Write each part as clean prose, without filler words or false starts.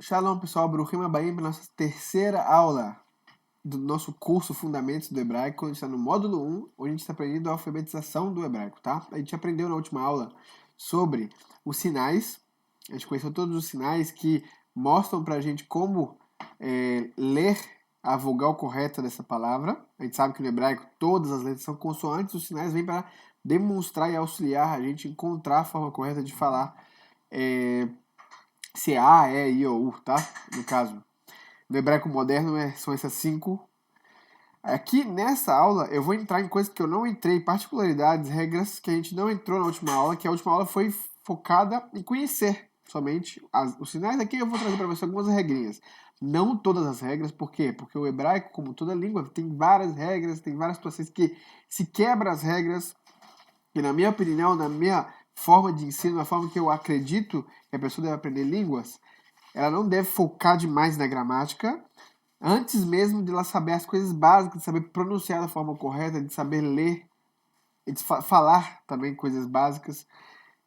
Shalom, pessoal. Bruhim Abaim para nossa terceira aula do nosso curso Fundamentos do Hebraico. A gente está no módulo 1, onde a gente está aprendendo a alfabetização do hebraico, tá? A gente aprendeu na última aula sobre os sinais. A gente conheceu todos os sinais que mostram para a gente como ler a vogal correta dessa palavra. A gente sabe que no hebraico todas as letras são consoantes. Os sinais vêm para demonstrar e auxiliar a gente a encontrar a forma correta de falar se é A, E, I ou U, tá? No caso, no hebraico moderno são essas 5. Aqui nessa aula eu vou entrar em coisas que eu não entrei, particularidades, regras que a gente não entrou na última aula, que a última aula foi focada em conhecer somente os sinais. Aqui eu vou trazer para você algumas regrinhas. Não todas as regras, por quê? Porque o hebraico, como toda língua, tem várias regras, tem várias situações que se quebram as regras, e na minha opinião, na minha forma de ensino, na forma que eu acredito que a pessoa deve aprender línguas, ela não deve focar demais na gramática, antes mesmo de ela saber as coisas básicas, de saber pronunciar da forma correta, de saber ler, de falar também coisas básicas.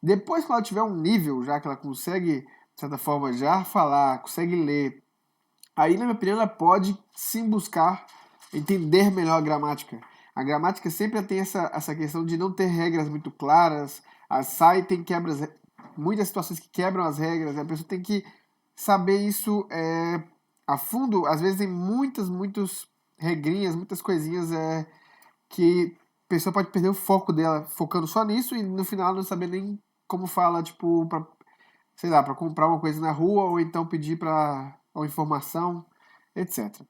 Depois que ela tiver um nível já que ela consegue, de certa forma, já falar, consegue ler, aí, na minha opinião, ela pode sim buscar entender melhor a gramática. A gramática sempre tem essa questão de não ter regras muito claras. Tem quebras, muitas situações que quebram as regras. A pessoa tem que saber isso a fundo. Às vezes tem muitas regrinhas, muitas coisinhas que a pessoa pode perder o foco dela focando só nisso e no final não saber nem como fala, tipo, sei lá, para comprar uma coisa na rua ou então pedir para uma informação, etc.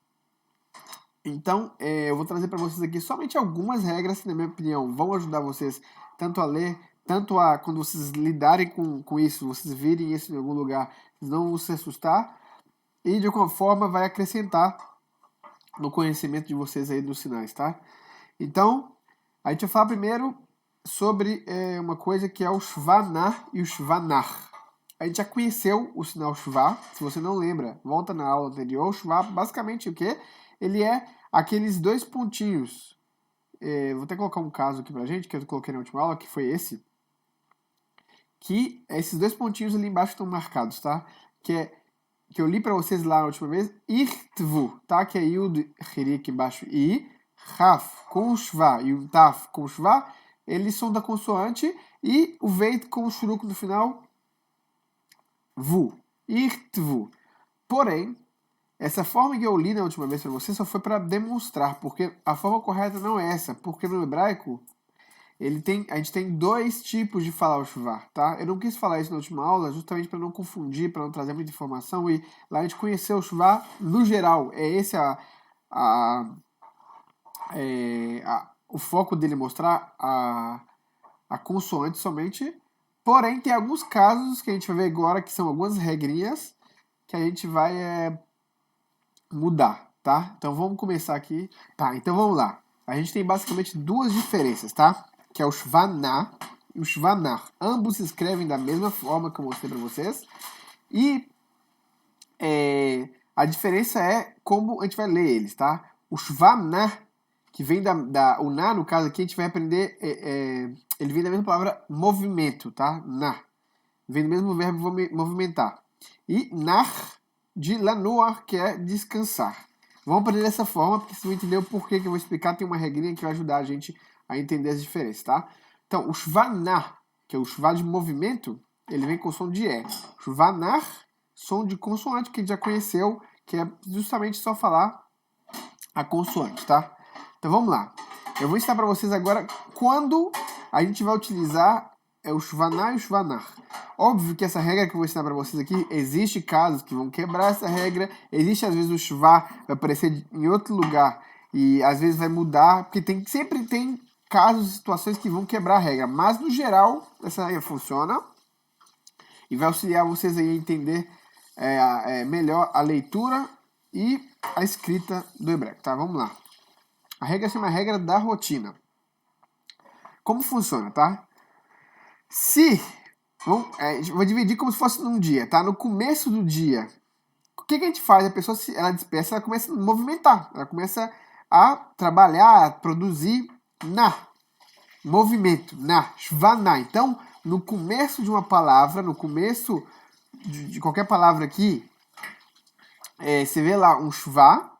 Então, eu vou trazer para vocês aqui somente algumas regras que, na minha opinião, vão ajudar vocês tanto a ler, tanto a, quando vocês lidarem com isso, vocês virem isso em algum lugar, não vão se assustar e, de alguma forma, vai acrescentar no conhecimento de vocês aí dos sinais, tá? Então, a gente vai falar primeiro sobre uma coisa que é o shvanar e o shvanar. A gente já conheceu o sinal shva. Se você não lembra, volta na aula anterior. O shva, basicamente, o quê? Ele é aqueles dois pontinhos. Vou até colocar um caso aqui pra gente, que eu coloquei na última aula, que foi esse. Que esses dois pontinhos ali embaixo estão marcados, tá? Que eu li pra vocês lá na última vez. Irtvu, tá? Que é Yud, Hiri aqui embaixo. I. Raf com o shva e o taf com o shva, eles são da consoante. E o veit com o shuruco no final, vu, irtvu. Porém, essa forma que eu li na última vez para você só foi para demonstrar, porque a forma correta não é essa, porque no hebraico a gente tem dois tipos de falar o shvar, tá? Eu não quis falar isso na última aula, justamente para não confundir, para não trazer muita informação, e lá a gente conheceu o shvar no geral. É esse o foco dele, mostrar a consoante somente. Porém, tem alguns casos que a gente vai ver agora, que são algumas regrinhas que a gente vai mudar, tá? Então vamos começar aqui. Tá, então vamos lá. A gente tem basicamente duas diferenças, tá? Que é o shvaná e o shvanar. Ambos se escrevem da mesma forma que eu mostrei para vocês. E a diferença é como a gente vai ler eles, tá? O shvanar, que vem o na, no caso aqui, a gente vai aprender, ele vem da mesma palavra movimento, tá? Na. Vem do mesmo verbo movimentar. E nar, de lanoar, que é descansar. Vamos aprender dessa forma, porque vocês vão entender o porquê que eu vou explicar. Tem uma regrinha que vai ajudar a gente a entender as diferenças, tá? Então, o shvanar, que é o shva de movimento, ele vem com som de E. Shvanar, som de consoante, que a gente já conheceu, que é justamente só falar a consoante, tá? Então, vamos lá. Eu vou ensinar para vocês agora quando a gente vai utilizar o shvanar e o shvanar. Óbvio que essa regra que eu vou ensinar para vocês aqui, existe casos que vão quebrar essa regra, existe às vezes o shva vai aparecer em outro lugar e às vezes vai mudar, porque sempre tem casos e situações que vão quebrar a regra, mas no geral essa regra funciona e vai auxiliar vocês aí a entender melhor a leitura e a escrita do hebraico, tá? Vamos lá. A regra se chama regra da rotina. Como funciona, tá? Vou dividir como se fosse num dia, tá? No começo do dia, o que a gente faz? A pessoa, ela desperta, ela começa a movimentar, ela começa a trabalhar, a produzir movimento, shvaná. Então, no começo de uma palavra, no começo de qualquer palavra aqui, você vê lá um shva,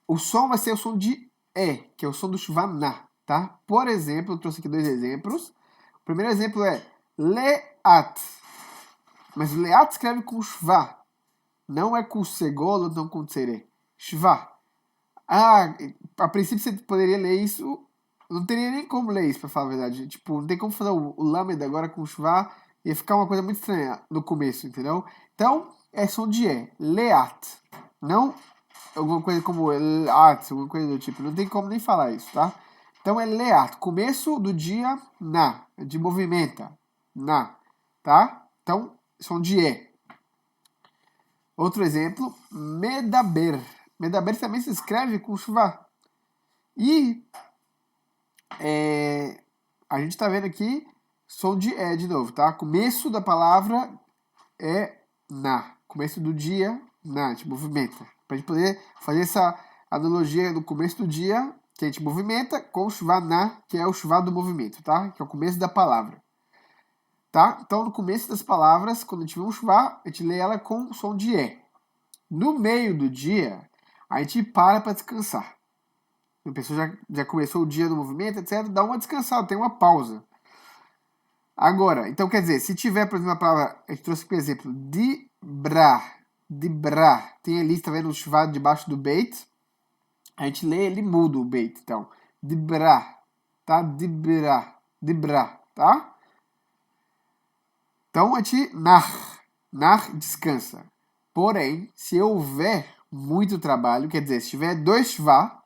o som vai ser o som de E, que é o som do shva na, tá? Por exemplo, eu trouxe aqui 2 exemplos. O primeiro exemplo é leat, mas leat escreve com shva, não é com segolo, não com tsere. Shva. A princípio você poderia ler isso, não teria nem como ler isso, pra falar a verdade. Tipo, não tem como fazer o lamed agora com shva, ia ficar uma coisa muito estranha no começo, entendeu? Então, é som de E, leat, não alguma coisa como leat, alguma coisa do tipo, não tem como nem falar isso, tá? Então é leat, começo do dia na, de movimenta, na, tá? Então, som de E. Outro exemplo, medaber. Medaber também se escreve com shva. E a gente está vendo aqui som de E de novo, tá? Começo da palavra é na. Começo do dia, na. A gente movimenta. Para a gente poder fazer essa analogia do começo do dia, que a gente movimenta, com o shva na, que é o shva do movimento, tá? Que é o começo da palavra. Tá? Então, no começo das palavras, quando a gente vê um shva, a gente lê ela com o som de E. No meio do dia, a gente para descansar. A pessoa já começou o dia no movimento, etc. Dá uma descansada, tem uma pausa. Agora, então quer dizer, se tiver, por exemplo, a palavra, a gente trouxe por exemplo, dibrar, tem ali, está vendo o chuvado debaixo do beit, a gente lê, ele muda o beit, então, dibrar, tá? Dibrar, tá? Então a gente, nar, descansa. Porém, se houver muito trabalho, quer dizer, se tiver 2 shva,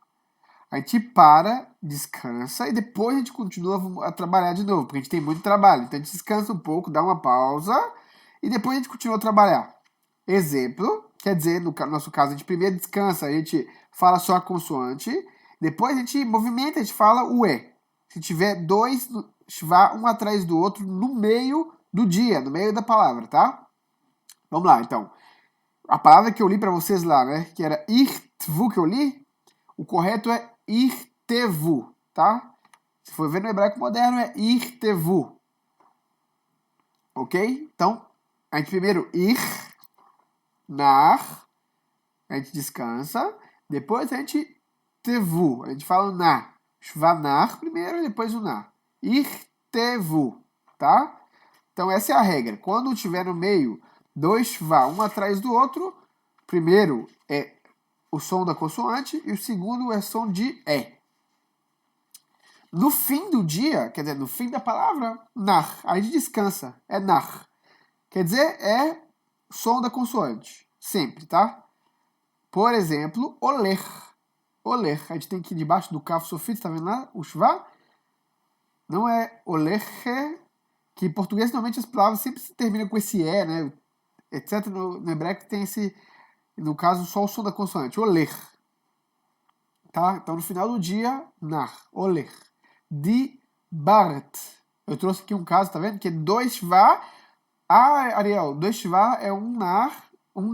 a gente para, descansa e depois a gente continua a trabalhar de novo, porque a gente tem muito trabalho. Então a gente descansa um pouco, dá uma pausa e depois a gente continua a trabalhar. Exemplo, quer dizer, no nosso caso, a gente primeiro descansa, a gente fala só a consoante, depois a gente movimenta, a gente fala o E. Se tiver 2 shva, um atrás do outro, no meio do dia, no meio da palavra, tá? Vamos lá, então. A palavra que eu li para vocês lá, né, que era irtvu, que eu li, o correto é irtevu, tá? Se for ver no hebraico moderno, é irtevu. Ok? Então, a gente primeiro nar, a gente descansa, depois a gente tevu, a gente fala na. Shvanar primeiro, depois o na. Irtevu, tá? Então, essa é a regra. Quando tiver no meio 2 shva, um atrás do outro, primeiro é o som da consoante e o segundo é som de E. No fim do dia, quer dizer, no fim da palavra, nar, a gente descansa, é nar. Quer dizer, é som da consoante, sempre, tá? Por exemplo, oler. Oler, a gente tem que ir debaixo do kaf sofito, tá vendo lá? O shva. Não é oler, que em português normalmente as palavras sempre se terminam com esse E, né? Etc. No hebraico tem esse, no caso, só o som da consoante, oler. Tá? Então, no final do dia, nar, oler. Dibart. Eu trouxe aqui um caso, tá vendo? Que é 2 shva. Ariel, 2 shva é um nar e um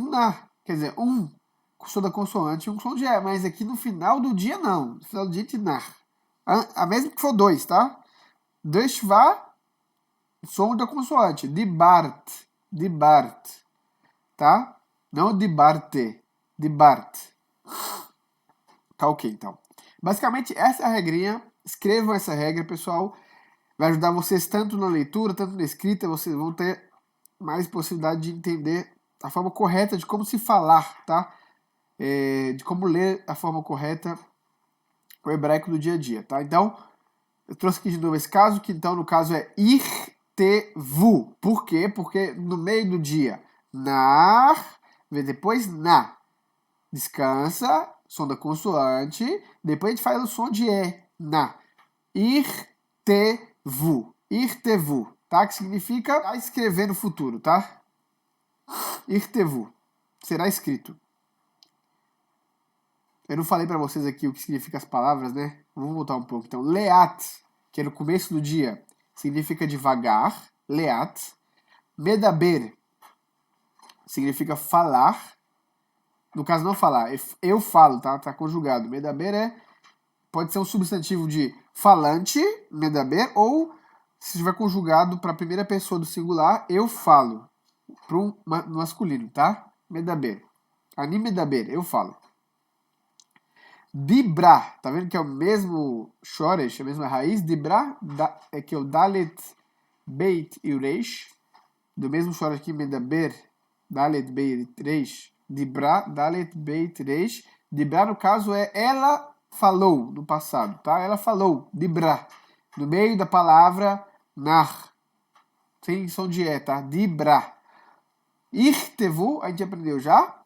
nar. Quer dizer, um som da consoante e um som de E. Mas aqui no final do dia, não. No final do dia, de nar. A mesmo que for 2, tá? 2 shva, som da consoante. Dibart. Tá? Não dibarte. Dibart. Tá ok, então. Basicamente, essa é a regrinha. Escrevam essa regra, pessoal. Vai ajudar vocês tanto na leitura, tanto na escrita. Vocês vão ter mais possibilidade de entender a forma correta de como se falar, tá? De como ler a forma correta o hebraico do dia a dia, tá? Então, eu trouxe aqui de novo esse caso, que então no caso é irtevu. Por quê? Porque no meio do dia, nar, vem depois na. Descansa, som da consoante, depois a gente faz o som de E, na. Irtevu, tá? Que significa escrever no futuro, tá? Irtevu, será escrito. Eu não falei para vocês aqui o que significa as palavras, né? Vamos voltar um pouco. Então, leat, que é no começo do dia, significa devagar, leat. Medaber significa falar. No caso, não falar, eu falo, tá? Tá conjugado. Medaber pode ser um substantivo de falante, medaber, ou se estiver conjugado para a primeira pessoa do singular, eu falo. para um masculino, tá? Medaber. Ani medaber, eu falo. Dibra, tá vendo que é o mesmo shoresh, a mesma raiz? Dibra é que é o dalet, beit e reish. Do mesmo shoresh aqui, medaber, dalet, beit, reish. Dibra, dalet, beit, reish. Dibra, no caso, é ela falou no passado, tá? Ela falou, dibra. No meio da palavra nar. Sem som de E, tá? Dibra. Irtevu, a gente aprendeu já.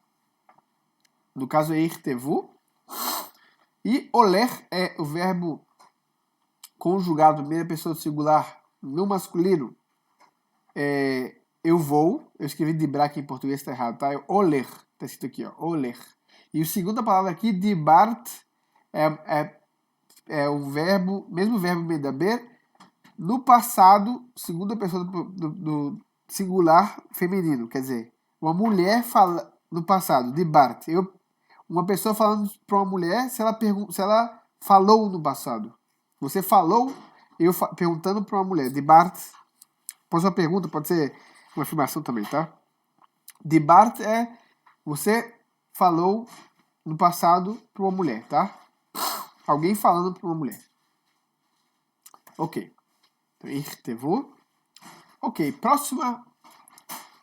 No caso é irtevu. E oler é o verbo conjugado, primeira pessoa singular, no masculino. Eu vou. Eu escrevi dibra aqui em português, tá errado, tá? É oler. Tá escrito aqui, ó. Oler. E a segunda palavra aqui, dibart, é o verbo, mesmo verbo medaber, no passado, segunda pessoa do singular feminino. Quer dizer, uma mulher fala no passado, dibart. Uma pessoa falando para uma mulher se ela falou no passado. Você falou, perguntando para uma mulher. Dibart, pode ser uma pergunta, pode ser uma afirmação também, tá? Dibart é você falou no passado para uma mulher, tá? Alguém falando para uma mulher. Ok. Irtevu. Ok,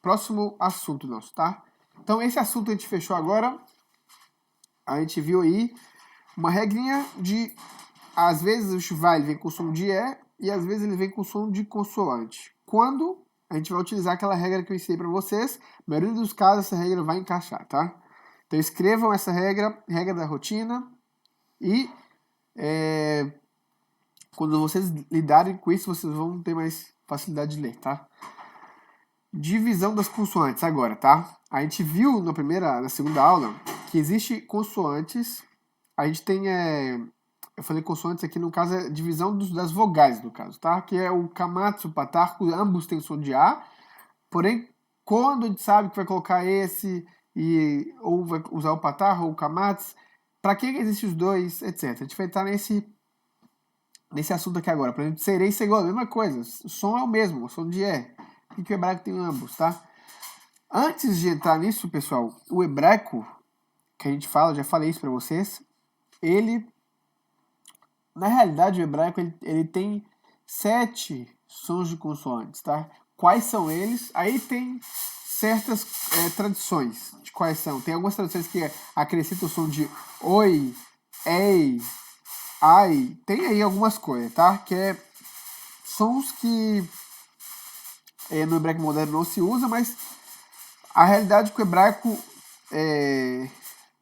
próximo assunto nosso, tá? Então esse assunto a gente fechou agora. A gente viu aí uma regrinha de, às vezes o shuvá vem com som de E e às vezes ele vem com som de consoante. Quando a gente vai utilizar aquela regra que eu ensinei para vocês, na maioria dos casos essa regra vai encaixar, tá? Então escrevam essa regra da rotina e quando vocês lidarem com isso, vocês vão ter mais facilidade de ler, tá? Divisão das consoantes agora, tá? A gente viu na segunda aula que existe consoantes. A gente tem, eu falei consoantes aqui, no caso, é divisão das vogais, no caso, tá? Que é o kamatsu, o patarco, ambos têm som de A. Porém, quando a gente sabe que vai colocar esse, ou vai usar o patar ou o kamatsu, para que existem os dois, etc. A gente vai entrar nesse assunto aqui agora. Por exemplo, serei e segol, a mesma coisa. O som é o mesmo, o som de E. E que o hebraico tem ambos, tá? Antes de entrar nisso, pessoal, o hebraico, que a gente fala, já falei isso para vocês, na realidade, o hebraico, ele tem 7 sons de consoantes, tá? Quais são eles? Aí tem certas tradições de quais são. Tem algumas tradições que acrescentam o som de oi, ei, ai. Tem aí algumas coisas, tá? Que é sons que no hebraico moderno não se usa, mas a realidade é que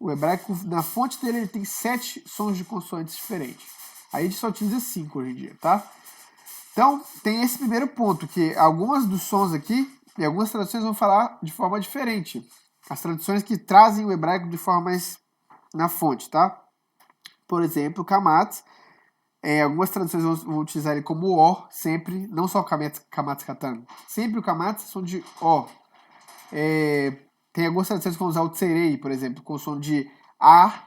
o hebraico, na fonte dele, ele tem 7 sons de consoantes diferentes. Aí a gente só utiliza 5 hoje em dia, tá? Então, tem esse primeiro ponto, que algumas dos sons aqui, e algumas traduções vão falar de forma diferente. As traduções que trazem o hebraico de forma mais na fonte, tá? Por exemplo, kamatz, algumas traduções vão utilizar ele como O, sempre, não só kamatz katan. Sempre o kamatz é som de O. Tem algumas traduções que vão usar o tserei, por exemplo, com o som de A,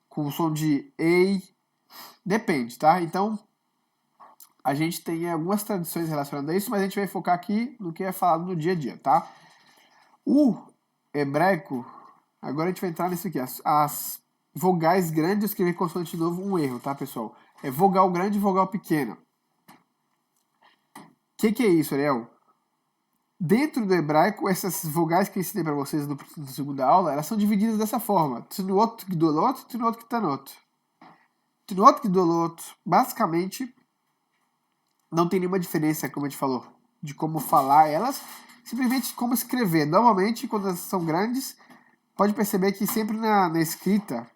com o som de Ei. Depende, tá? Então, a gente tem algumas tradições relacionadas a isso, mas a gente vai focar aqui no que é falado no dia a dia, tá? O hebraico, agora a gente vai entrar nisso aqui, as vogais grandes, eu escrevi consoante de novo, um erro, tá, pessoal? É vogal grande e vogal pequena. O que é isso, Ariel? Dentro do hebraico, essas vogais que eu ensinei para vocês na segunda aula, elas são divididas dessa forma. Tnuot gdolot, tnuot ktanot. Tnuot gdolot, basicamente, não tem nenhuma diferença, como a gente falou, de como falar elas, simplesmente como escrever. Normalmente, quando elas são grandes, pode perceber que sempre na escrita,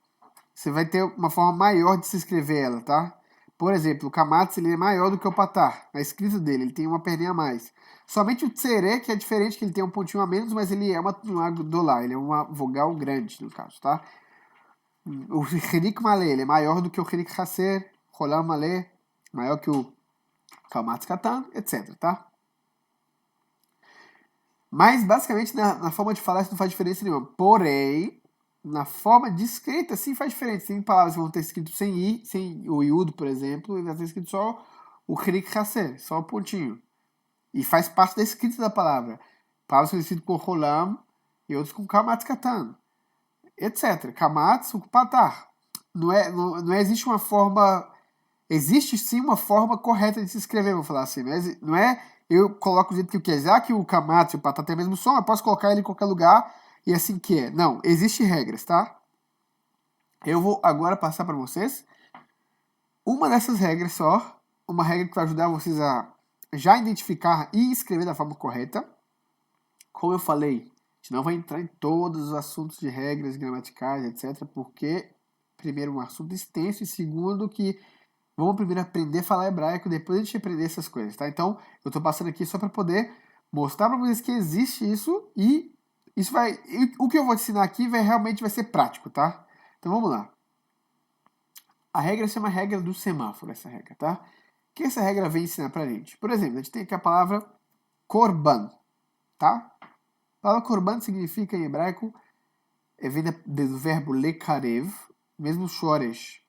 você vai ter uma forma maior de se escrever ela, tá? Por exemplo, o kamatz, ele é maior do que o patar. Na escrita dele, ele tem uma perninha a mais. Somente o tsere, que é diferente, que ele tem um pontinho a menos, mas ele é uma dolá, ele é uma vogal grande, no caso, tá? O chirik malé, ele é maior do que o chirik haser, rolam malé, maior que o kamatz katan, etc, tá? Mas, basicamente, na forma de falar, isso não faz diferença nenhuma. Porém, na forma de escrita, sim faz diferença. Tem palavras que vão ter escrito sem i, sem o iudo, por exemplo, e vai ter escrito só o chirik haser, só o pontinho. E faz parte da escrita da palavra. Palavras são escritas com rolam e outras com kamatz katan, etc. Kamatz, o patar. Não existe uma forma... Existe sim uma forma correta de se escrever, vou falar assim. Não é eu coloco do jeito que eu quiser, já que o kamatz e o patar tem o mesmo som, eu posso colocar ele em qualquer lugar e assim que é. Não, existem regras, tá? Eu vou agora passar para vocês uma dessas regras só, uma regra que vai ajudar vocês a já identificar e escrever da forma correta. Como eu falei, a gente não vai entrar em todos os assuntos de regras gramaticais, etc., porque, primeiro, um assunto extenso, e segundo, que vamos primeiro aprender a falar hebraico, depois a gente aprender essas coisas, tá? Então, eu estou passando aqui só para poder mostrar para vocês que existe isso e isso vai... O que eu vou te ensinar aqui realmente vai ser prático, tá? Então, vamos lá. A regra se chama regra do semáforo, essa regra, tá? O que essa regra vem ensinar pra gente? Por exemplo, a gente tem aqui a palavra korban, tá? A palavra korban significa em hebraico, vem do verbo lekarev, mesmo shoresh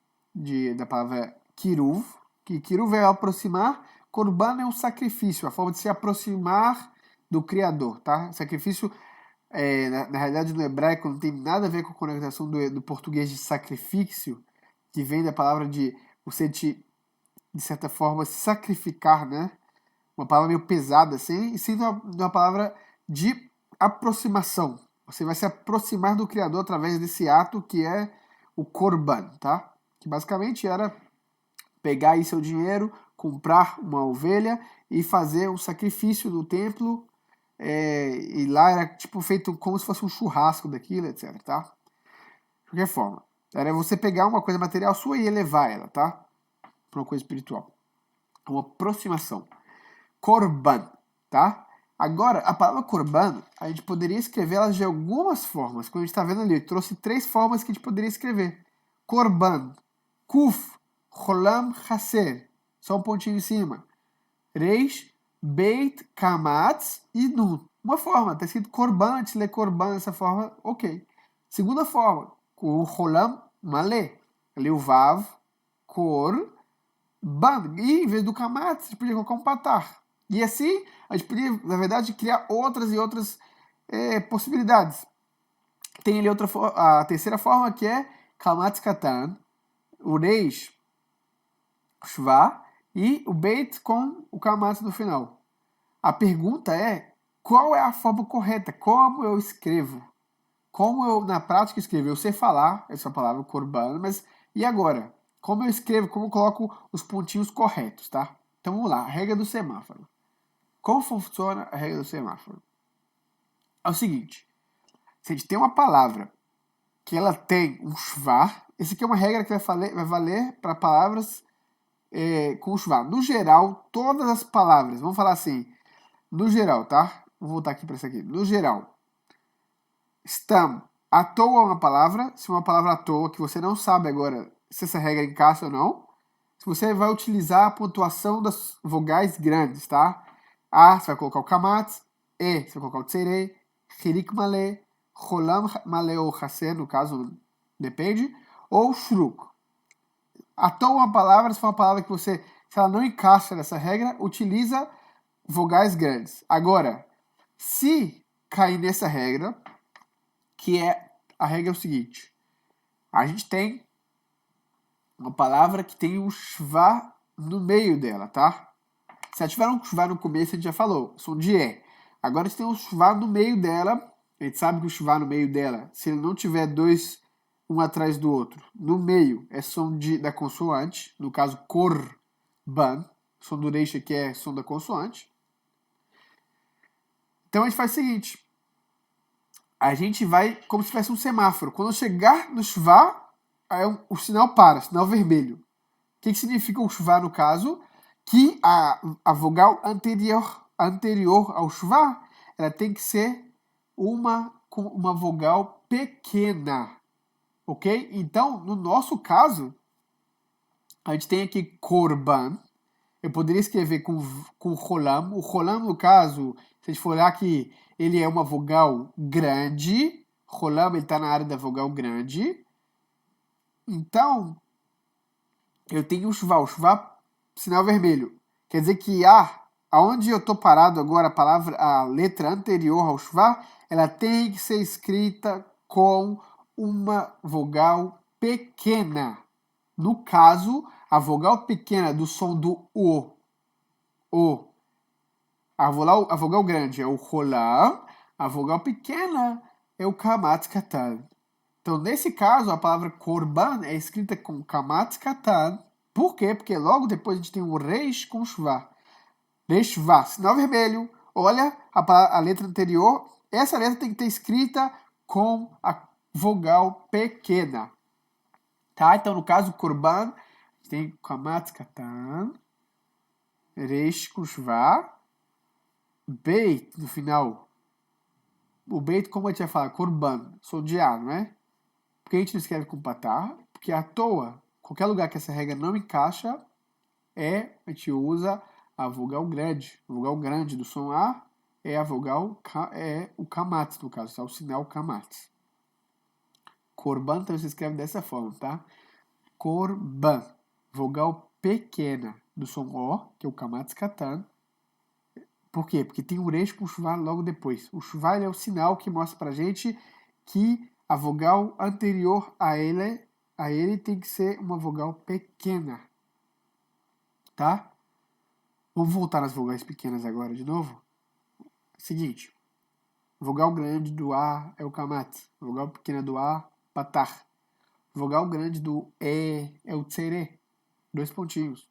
da palavra kiruv, que kiruv é aproximar, korban é um sacrifício, a forma de se aproximar do Criador, tá? Sacrifício, na realidade, no hebraico não tem nada a ver com a conotação do português de sacrifício, que vem da palavra de você de certa forma, sacrificar, né? Uma palavra meio pesada, assim, e sim uma palavra de aproximação. Você vai se aproximar do Criador através desse ato que é o korban, tá? Que basicamente era pegar aí seu dinheiro, comprar uma ovelha e fazer um sacrifício no templo, e lá era tipo feito como se fosse um churrasco daquilo, etc, tá? De qualquer forma, era você pegar uma coisa material sua e elevar ela, tá? Para uma coisa espiritual. Uma aproximação. Korban, tá? Agora, a palavra korban, a gente poderia escrever ela de algumas formas. Como a gente está vendo ali, eu trouxe 3 formas que a gente poderia escrever. Korban, kuf, rolam, haser. Só um pontinho em cima. Reish, beit, kamatz e nun. Uma forma, está escrito korban, a gente lê korban dessa forma, ok. Segunda forma, o rolam, malé. Ali o vav, kor, ban. E em vez do kamatz, a gente podia colocar um patar. E assim, a gente podia, na verdade, criar outras e outras possibilidades. Tem ali a terceira forma, que é kamatz katan, o reish, shva, e o beit com o kamatz no final. A pergunta é, qual é a forma correta? Como eu escrevo? Como eu, na prática, escrevo? Eu sei falar essa palavra, korban, mas e agora? Como eu escrevo? Como eu coloco os pontinhos corretos, tá? Então vamos lá, a regra do semáforo. Como funciona a regra do semáforo? É o seguinte, se a gente tem uma palavra que ela tem um shvar, essa aqui é uma regra que vai valer para palavras com shvar. No geral, todas as palavras, vamos falar assim, no geral, tá? Vou voltar aqui para isso aqui. No geral, stam, à toa uma palavra, se uma palavra à toa que você não sabe agora se essa regra encaixa ou não, se você vai utilizar a pontuação das vogais grandes, tá? A, você vai colocar o kamatz, E, você vai colocar o tserei, chirik malé, rolam malé ou haser, no caso, depende, ou shruk. À toa uma palavra, se for uma palavra que você, se ela não encaixa nessa regra, utiliza vogais grandes. Agora, se cair nessa regra, que é a regra é o seguinte, a gente tem uma palavra que tem um shva no meio dela, tá? Se ela tiver um shva no começo, a gente já falou, som de E. Agora a gente tem um shva no meio dela, a gente sabe que o shva no meio dela, se ele não tiver dois, um atrás do outro, no meio é som da consoante, no caso korban, som do reish aqui é som da consoante. Então a gente faz o seguinte, a gente vai como se tivesse um semáforo. Quando chegar no shva, aí o sinal para, sinal vermelho. O que significa o shva no caso? Que a vogal anterior ao shva, ela tem que ser uma vogal pequena, ok? Então, no nosso caso, a gente tem aqui korban. Eu poderia escrever com rolam. O rolam, no caso, se a gente for olhar que ele é uma vogal grande, rolam ele está na área da vogal grande. Então, eu tenho o shva sinal vermelho. Quer dizer que A aonde eu tô parado agora, a letra anterior ao shvá, ela tem que ser escrita com uma vogal pequena. No caso, a vogal pequena do som do o. A vogal grande é o rolam, a vogal pequena é o kamatz katan. Então, nesse caso, a palavra korban é escrita com kamatz katan. Por quê? Porque logo depois a gente tem o reish com shvá. Reish shvá, sinal vermelho. Olha a letra anterior. Essa letra tem que ter escrita com a vogal pequena. Tá? Então, no caso, korban, tem kamatz katan, reish com shvá, beit no final. O beit, como a gente vai falar, korban, som de A, não é? Porque a gente não escreve com patá, porque à toa, qualquer lugar que essa regra não encaixa, a gente usa a vogal grande. A vogal grande do som A é a vogal, é o kamatz, no caso, tá? O sinal kamatz. Korban também se escreve dessa forma, tá? Korban, vogal pequena do som O, que é o kamatz katan. Por quê? Porque tem o resh com o shvá logo depois. O shvá é o sinal que mostra pra gente que a vogal anterior a ele tem que ser uma vogal pequena. Tá? Vamos voltar nas vogais pequenas agora de novo. Seguinte. Vogal grande do A é o kamatz. Vogal pequena do A, patar. Vogal grande do E é o tsere. 2 pontinhos.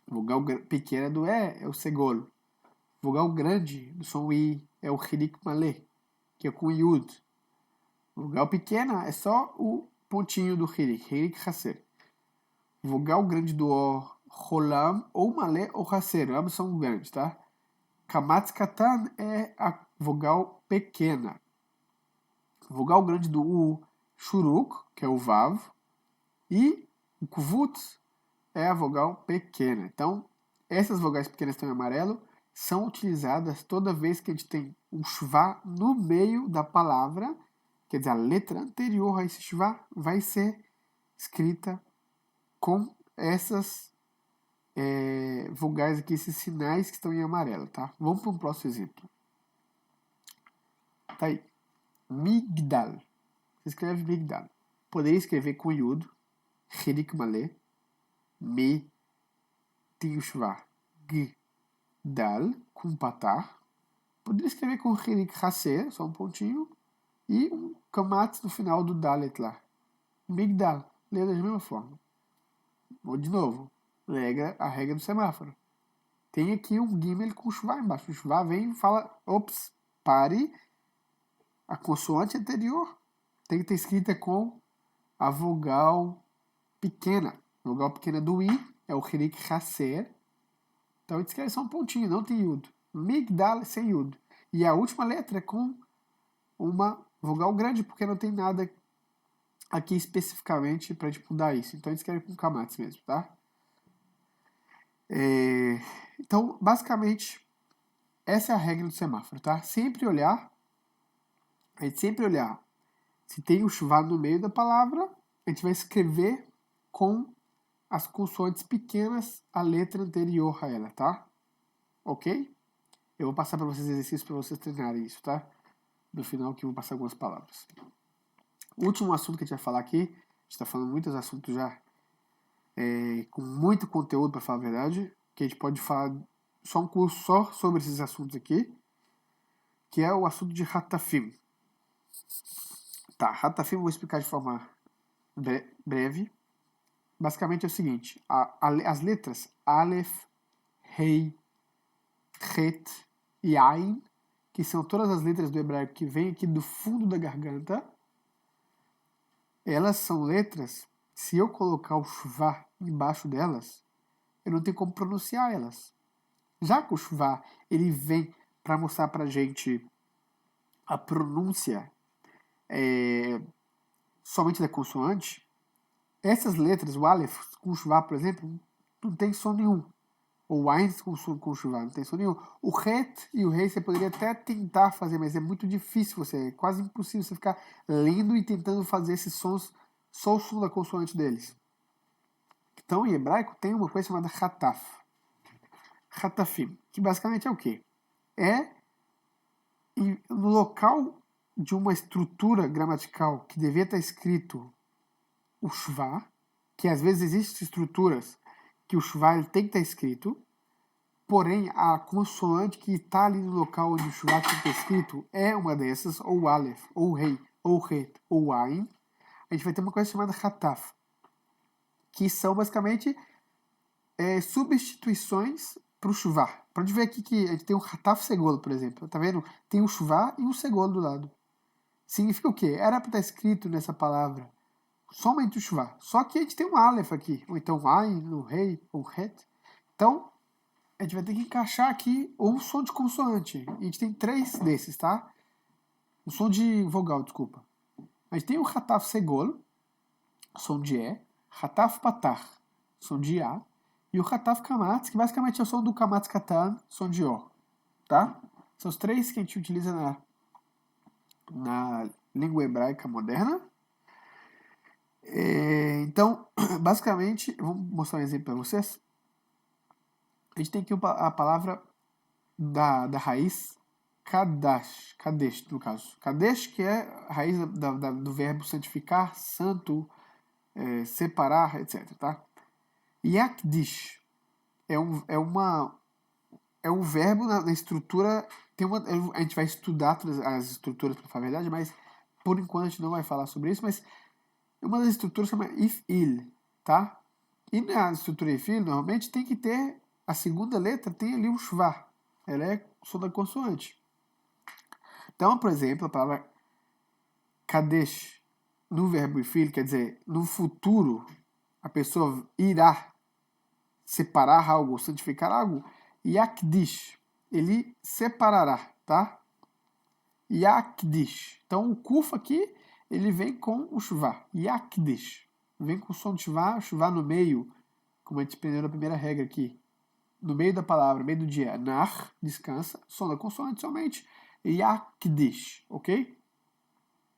Vogal pequena do E é o segolo. Vogal grande do som I é o hirik malé, que é com Yud. Vogal pequena é só o pontinho do hirik haser. Vogal grande do O, rolam, ou malé ou haser, ambos são grandes, tá? Kamatz katan é a vogal pequena. Vogal grande do U, shuruk, que é o vav, e o kuvutz é a vogal pequena. Então, essas vogais pequenas que estão em amarelo são utilizadas toda vez que a gente tem um shvá no meio da palavra, quer dizer, a letra anterior a esse shvá vai ser escrita com essas vogais aqui, esses sinais que estão em amarelo, tá? Vamos para um próximo exemplo. Tá aí. Migdal. Você escreve migdal. Poderia escrever com yud, hirik malé, me, tem o shvá, g, dal, com patar. Poderia escrever com hirik haser, só um pontinho, e um kamatz no final do dalet lá. Migdal, lê da mesma forma. Vou de novo. A regra do semáforo. Tem aqui um gimel com shvá embaixo. O shvá vem e fala, ops, pare. A consoante anterior tem que ter escrita com a vogal pequena. A vogal pequena do I é o hirik haser. Então a gente escreve só um pontinho, não tem yud. Migdal sem yud. E a última letra é com uma vogal grande, porque não tem nada aqui especificamente para a gente mudar isso. Então a gente escreve com kamatz mesmo, tá? Então, basicamente, essa é a regra do semáforo, tá? A gente sempre olhar se tem o shvá no meio da palavra, a gente vai escrever com as consoantes pequenas a letra anterior a ela, tá? Ok? Eu vou passar para vocês exercícios para vocês treinarem isso, tá? No final que eu vou passar algumas palavras. O último assunto que a gente vai falar aqui, a gente está falando muitos assuntos já, com muito conteúdo para falar a verdade, que a gente pode falar só um curso só sobre esses assuntos aqui, que é o assunto de Ratafim. Tá, Ratafim eu vou explicar de forma breve. Basicamente é o seguinte, as letras Aleph, Rei, Het e Ain, que são todas as letras do hebraico que vêm aqui do fundo da garganta, elas são letras, se eu colocar o shvá embaixo delas, eu não tenho como pronunciar elas. Já que o shvá, ele vem para mostrar pra gente a pronúncia somente da consoante, essas letras, o Aleph com shvá, por exemplo, não tem som nenhum. Ou o Ain com shvá, não tem som nenhum. O Het e o Rei você poderia até tentar fazer, mas é muito difícil, é quase impossível você ficar lendo e tentando fazer esses sons, só o som da consoante deles. Então, em hebraico, tem uma coisa chamada Hataf. Hatafim, que basicamente é o quê? É no local de uma estrutura gramatical que devia estar escrito o shva, que às vezes existem estruturas que o shva ele tem que estar escrito, porém a consoante que está ali no local onde o shva tem que estar escrito é uma dessas, ou o aleph, ou o rei, ou o het, ou o ain. A gente vai ter uma coisa chamada hataf, que são basicamente substituições para o shuvá. Pode ver aqui que a gente tem um hataf segolo, por exemplo. Tá vendo? Tem um shuvá e um segolo do lado. Significa o quê? Era para estar escrito nessa palavra somente o shuvá. Só que a gente tem um aleph aqui, ou então um ain, um rei, ou um het. Então, a gente vai ter que encaixar aqui um som de consoante. E a gente tem 3 desses, tá? Um som de vogal, desculpa. A gente tem o hataf segolo, som de E, hataf patar, som de A, e o hataf kamatz, que basicamente é o som do kamatz katan, som de O, tá? São os 3 que a gente utiliza na língua hebraica moderna. Então, basicamente, vamos mostrar um exemplo para vocês. A gente tem aqui a palavra da raiz kadesh, no caso. Kadesh, que é a raiz do verbo santificar, santo, separar, etc. Tá? Yakdish é um verbo na estrutura. A gente vai estudar todas as estruturas, para falar a verdade, mas por enquanto a gente não vai falar sobre isso. Mas uma das estruturas chama if-il, tá? E na estrutura if-il, normalmente tem que ter a segunda letra, tem ali um shva. Ela é o som da consoante. Então, por exemplo, a palavra kadesh no verbo if-il, quer dizer, no futuro a pessoa irá separar algo, santificar algo. Yakdish, ele separará, tá? Yakdish. Então, o kuf aqui, ele vem com o shuvá. Yakdish. Vem com o som de shuvá no meio, como a gente aprendeu na primeira regra aqui. No meio da palavra, no meio do dia. Nar, descansa. Som da consoante somente. Yakdish, ok?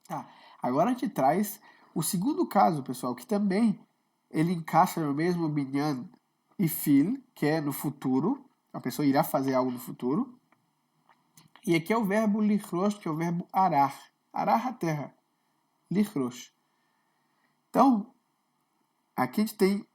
Tá. Agora a gente traz o segundo caso, pessoal, que também ele encaixa no mesmo binyan e fil, que é no futuro. A pessoa irá fazer algo no futuro. E aqui é o verbo lichrosh, que é o verbo arar. Arar a terra. Lichrosh. Então, aqui a gente tem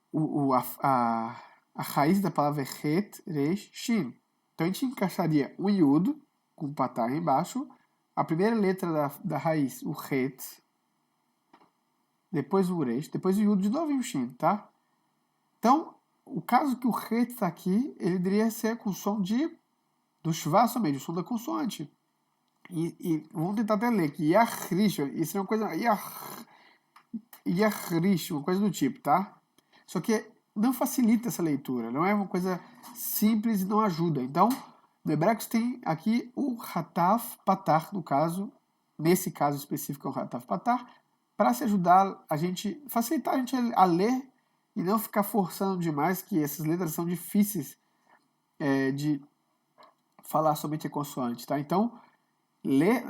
a raiz da palavra het, resh, shin. Então a gente encaixaria o yud, com o patar embaixo, a primeira letra da raiz, o het, depois o resh, depois o yud de novo e o shin, tá? Então, o caso que o het está aqui, ele deveria ser com o som do shva somente, o som da consoante. E vamos tentar até ler aqui. Yachrish, isso é uma coisa. Yachrish, uma coisa do tipo, tá? Só que não facilita essa leitura, não é uma coisa simples e não ajuda. Então, no hebraico tem aqui o hataf patar, no caso, nesse caso específico é o hataf patar, para se ajudar a gente, facilitar a gente a ler e não ficar forçando demais, que essas letras são difíceis de falar somente a consoante, tá? Então,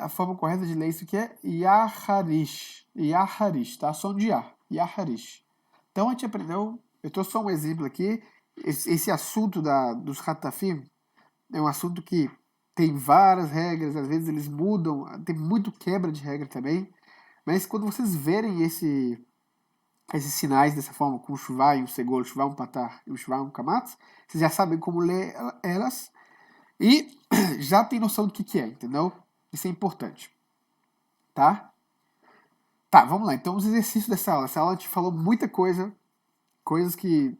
a forma correta de ler isso aqui é Yaharish. Yaharish, tá? Som de Yah. Yaharish. Então, a gente aprendeu, eu trouxe só um exemplo aqui, esse assunto dos Hatafim é um assunto que tem várias regras, às vezes eles mudam, tem muito quebra de regra também, mas quando vocês verem esses sinais dessa forma, com o shuvá e o segolo, o shuvá um patar e o shuvá um kamatz, vocês já sabem como ler elas e já tem noção do que é, entendeu? Isso é importante, tá? Tá, vamos lá. Então, os exercícios dessa aula. Essa aula a gente falou muita coisa, coisas que,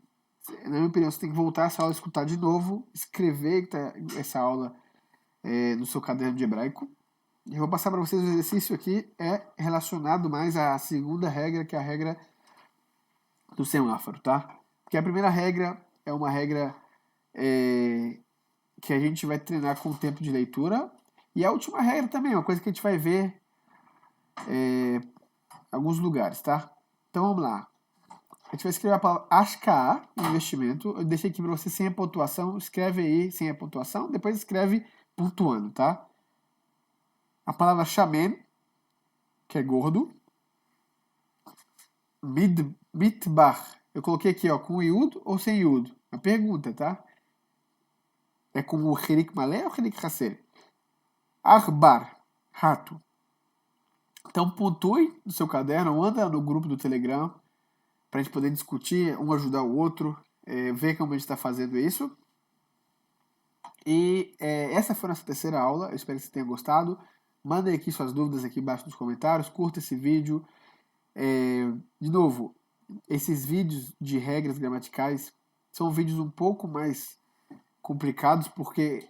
na minha opinião, você tem que voltar essa aula, escutar de novo, escrever essa aula no seu caderno de hebraico. E eu vou passar para vocês o exercício aqui, é relacionado mais à segunda regra, que é a regra do semáforo, tá? Porque a primeira regra é uma regra que a gente vai treinar com o tempo de leitura. E a última regra também é uma coisa que a gente vai ver em alguns lugares, tá? Então vamos lá. A gente vai escrever a palavra ashkaa, investimento. Eu deixei aqui para você sem a pontuação. Escreve aí sem a pontuação. Depois escreve pontuando, tá? A palavra shamen, que é gordo. Mitbar. Eu coloquei aqui, ó, com iud ou sem iud. Uma pergunta, tá? É como o Herik Malé ou Herik Hassel? Arbar, rato. Então pontue no seu caderno, anda no grupo do Telegram, para a gente poder discutir, um ajudar o outro, ver como a gente está fazendo isso. E essa foi a nossa terceira aula, eu espero que você tenha gostado. Mandem aqui suas dúvidas aqui embaixo nos comentários, curta esse vídeo. De novo, esses vídeos de regras gramaticais são vídeos um pouco mais complicados, porque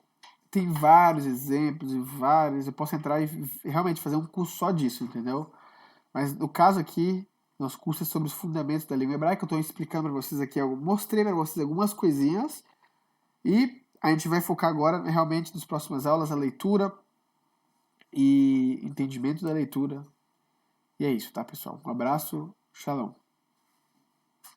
tem vários exemplos e vários. Eu posso entrar e realmente fazer um curso só disso, entendeu? Mas no caso aqui, nosso curso é sobre os fundamentos da língua hebraica. Eu estou explicando para vocês aqui, mostrei para vocês algumas coisinhas. E a gente vai focar agora realmente nas próximas aulas a leitura e entendimento da leitura. E é isso, tá, pessoal? Um abraço, shalom.